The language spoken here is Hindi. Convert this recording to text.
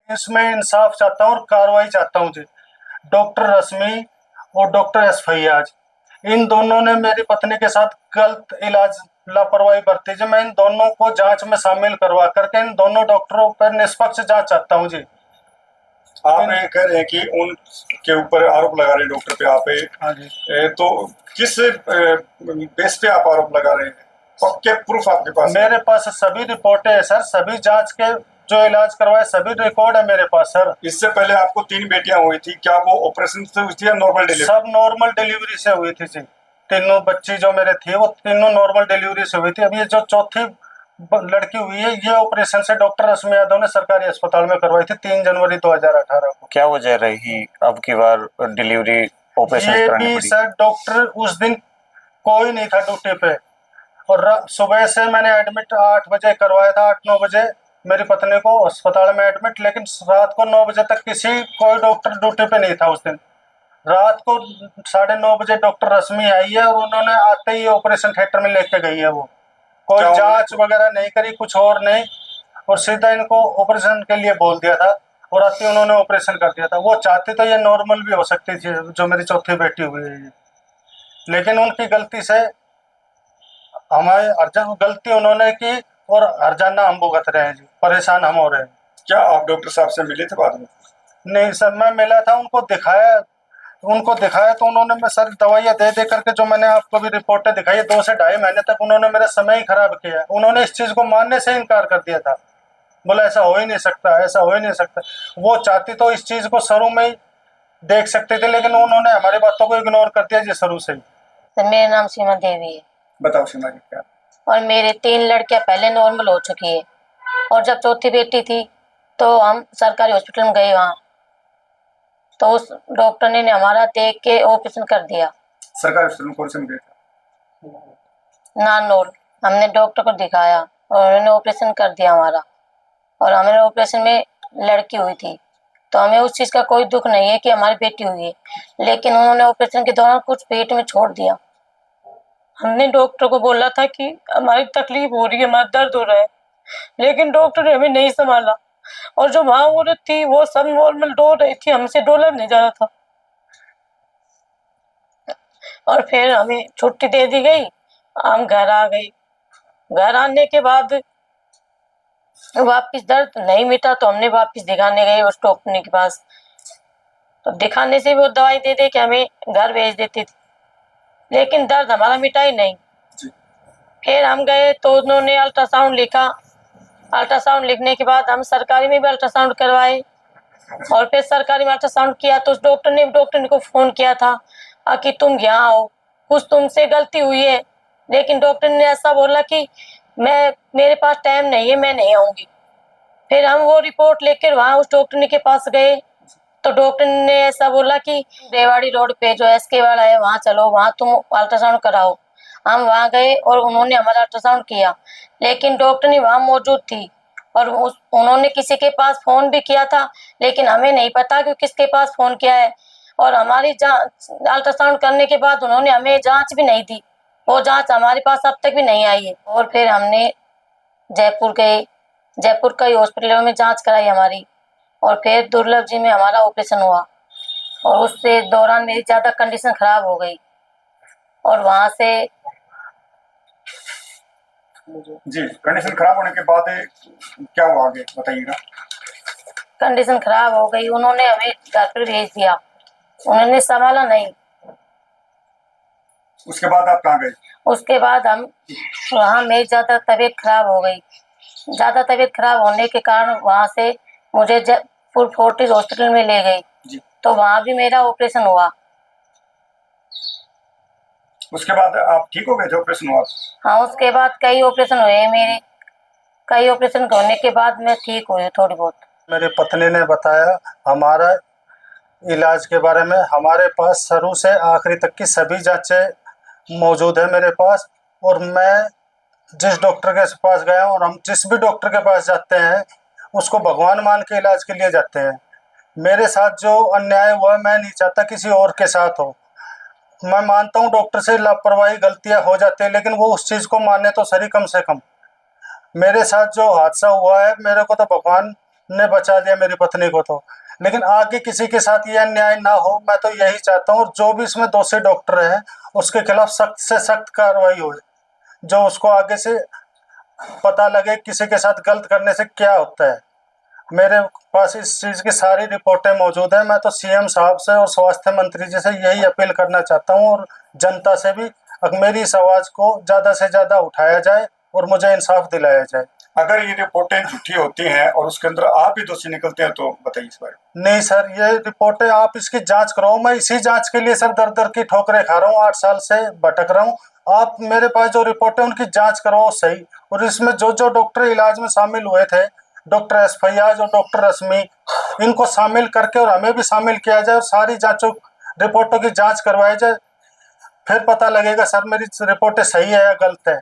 इसमें इंसाफ चाहता हूँ और कार्रवाई चाहता हूँ जी। डॉक्टर रश्मि और डॉक्टर एस फैयाज, इन दोनों ने मेरी पत्नी के साथ गलत इलाज लापरवाही बरती जी। मैं इन दोनों को जांच में शामिल करवा करके इन दोनों डॉक्टरों पर निष्पक्ष जांच चाहता हूँ जी। आप ये कह रहे हैं कि उनके ऊपर आरोप लगा रहे हैं डॉक्टर पे आप? हाँ जी। तो किस बेस पे आप आरोप लगा रहे हैं? क्या प्रूफ आपके पास है? मेरे पास सभी रिपोर्टें है सर, सभी जांच के जो इलाज करवाए सभी रिकॉर्ड है मेरे पास सर। इससे पहले आपको 3 बेटियां हुई थी, क्या वो ऑपरेशन से हुई थी या नॉर्मल डिलीवरी? सब नॉर्मल डिलीवरी से हुई थी जी। तीनों बच्ची जो मेरे थे वो तीनों नॉर्मल डिलीवरी से हुई थी। अब ये जो चौथी लड़की हुई है ये ऑपरेशन से डॉक्टर रश्मि यादव ने सरकारी अस्पताल में करवाई थी 3 जनवरी 2018 को। क्या वजह रही अब की बार डिलीवरी ऑपरेशन ये करानी भी पड़ी? सर डॉक्टर उस दिन कोई नहीं था ड्यूटी पे, और सुबह से मैंने एडमिट 8 बजे करवाया था, 8-9 बजे मेरी पत्नी को अस्पताल में एडमिट, लेकिन रात को 9 बजे तक कोई डॉक्टर ड्यूटी पे नहीं था उस दिन। रात को 9:30 बजे डॉक्टर रश्मि आई है और उन्होंने आते ही ऑपरेशन थिएटर में लेके गई है। वो कोई जांच वगैरह नहीं करी, कुछ और नहीं, और सीधा इनको ऑपरेशन के लिए बोल दिया था और आते ही उन्होंने ऑपरेशन कर दिया था। वो चाहती तो ये नॉर्मल भी हो सकती थी जो मेरी चौथी बेटी हुई है ये, लेकिन उनकी गलती से हमारे अर्जन गलती उन्होंने की और हर्जाना हम भुगत रहे हैं जी, परेशान हम हो रहे हैं। क्या आप डॉक्टर साहब से मिले थे बाद में? नहीं सर, मैं मिला था, उनको दिखाया तो उन्होंने मैं सर दवाइयाँ दे दे करके जो मैंने आपको भी रिपोर्टें दिखाई 2 से ढाई महीने तक उन्होंने मेरा समय ही खराब किया। उन्होंने इस चीज़ को मानने से इनकार कर दिया था, बोला ऐसा हो ही नहीं सकता, ऐसा हो ही नहीं सकता। वो चाहती तो इस चीज़ को शुरू में ही देख सकते थे, लेकिन उन्होंने हमारी बातों को इग्नोर कर दिया जी शुरू से ही। मेरा नाम सीमा देवी है। बताओ सीमा जी क्या? और मेरे 3 लड़कियां पहले नॉर्मल हो चुकी है, और जब चौथी बेटी थी तो हम सरकारी हॉस्पिटल में गए। वहाँ तो उस डॉक्टर ने हमारा देख के ऑपरेशन कर दिया। सरकारी हॉस्पिटल में कौन से में गए थे? नानोल। हमने डॉक्टर को दिखाया और उन्होंने ऑपरेशन कर दिया हमारा, और हमारे ऑपरेशन में लड़की हुई थी। तो हमें उस चीज़ का कोई दुख नहीं है कि हमारी बेटी हुई है, लेकिन उन्होंने ऑपरेशन के दौरान कुछ पेट में छोड़ दिया। हमने डॉक्टर को बोला था कि हमारी तकलीफ हो रही है, हमारा दर्द हो रहा है, लेकिन डॉक्टर ने हमें नहीं संभाला, और जो वहाँ औरत थी वो सब नॉर्मल डो रही थी, हमसे डोला नहीं जा रहा था। और फिर हमें छुट्टी दे दी गई, हम घर आ गए। घर आने के बाद वापिस दर्द नहीं मिटा तो हमने वापिस दिखाने गए उस डॉक्टर के पास। तो दिखाने से वो दवाई दे दे के हमें घर भेज देती थी, लेकिन दर्द हमारा मिटा ही नहीं। फिर हम गए तो उन्होंने अल्ट्रासाउंड लिखा। अल्ट्रासाउंड लिखने के बाद हम सरकारी में भी अल्ट्रासाउंड करवाए, और फिर सरकारी में अल्ट्रासाउंड किया तो उस डॉक्टर ने को फोन किया था कि तुम यहाँ आओ, कुछ तुमसे गलती हुई है। लेकिन डॉक्टर ने ऐसा बोला कि मेरे पास टाइम नहीं है, मैं नहीं आऊंगी। फिर हम वो रिपोर्ट लेकर वहाँ उस डॉक्टर के पास गए तो डॉक्टर ने ऐसा बोला कि रेवाड़ी रोड पे जो एसके वाला है वहाँ चलो, वहाँ तुम अल्ट्रासाउंड कराओ। हम वहाँ गए और उन्होंने हमारा अल्ट्रासाउंड किया, लेकिन डॉक्टर ने वहाँ मौजूद थी, और उन्होंने किसी के पास फोन भी किया था, लेकिन हमें नहीं पता कि किसके पास फोन किया है। और हमारी अल्ट्रासाउंड करने के बाद उन्होंने हमें जांच भी नहीं दी, वो जांच हमारे पास अब तक भी नहीं आई है। और फिर हमने जयपुर गए, जयपुर का हॉस्पिटल में जांच कराई हमारी, और फिर दुर्लभ जी में हमारा ऑपरेशन हुआ, और उससे दौरान मेरी ज़्यादा कंडीशन खराब हो गई, और वहाँ से जी कंडीशन खराब होने के बाद क्या हुआ आगे बताइएगा? कंडीशन खराब हो गई, उन्होंने हमें घर पर भेज दिया, उन्होंने संभाला नहीं। उसके बाद आप कहाँ गए? उसके बाद हम वहाँ मेरी ज़्यादा तबीयत खराब हो गई। ज़्यादा तबीयत खराब होने के कारण वहाँ से मुझे जयपुर फोर्टिस हॉस्पिटल में ले गई, तो वहाँ भी मेरा ऑपरेशन हुआ। उसके बाद आप ठीक हो गए थे? ऑपरेशन हुआ? हाँ, उसके बाद कई ऑपरेशन हुए मेरे, कई ऑपरेशन होने के बाद मैं ठीक हुई थोड़ी बहुत। मेरी पत्नी ने बताया हमारा इलाज के बारे में, हमारे पास शुरू से आखिरी तक की सभी जांचें मौजूद है मेरे पास, और मैं जिस डॉक्टर के पास गया हूँ और हम जिस भी डॉक्टर के पास जाते हैं उसको भगवान मान के इलाज के लिए जाते हैं। मेरे साथ जो अन्याय हुआ मैं नहीं चाहता किसी और के साथ हो। मैं मानता हूँ डॉक्टर से लापरवाही गलतियाँ हो जाती है, लेकिन वो उस चीज़ को माने तो सही कम से कम। मेरे साथ जो हादसा हुआ है मेरे को तो भगवान ने बचा दिया मेरी पत्नी को। तो लेकिन आगे किसी के साथ यह अन्याय ना हो, मैं तो यही चाहता हूँ। और जो भी इसमें दोषी डॉक्टर है उसके खिलाफ सख्त से सख्त कार्रवाई हो, जो उसको आगे से पता लगे किसी के साथ गलत करने से क्या होता है। मेरे पास इस चीज़ की सारी रिपोर्टें मौजूद हैं। मैं तो सीएम साहब से और स्वास्थ्य मंत्री जी से यही अपील करना चाहता हूँ, और जनता से भी, मेरी इस आवाज़ को ज़्यादा से ज़्यादा उठाया जाए और मुझे इंसाफ दिलाया जाए। अगर ये रिपोर्टें झूठी होती हैं और उसके अंदर आप ही दोषी निकलते हैं तो बताइए इस बारे में। नहीं सर, ये रिपोर्टें आप इसकी जांच कराओ। मैं इसी जांच के लिए सर दर दर की ठोकरें खा रहा हूँ, 8 साल से भटक रहा हूँ। आप मेरे पास जो रिपोर्टें उनकी जांच करवाओ सही। और इसमें जो जो डॉक्टर इलाज में शामिल हुए थे, डॉक्टर एस फैयाज और डॉक्टर रश्मि, इनको शामिल करके और हमें भी शामिल किया जाए और सारी जांचों रिपोर्टों की जांच करवाई जाए। फिर पता लगेगा सर मेरी रिपोर्टें सही है या गलत है।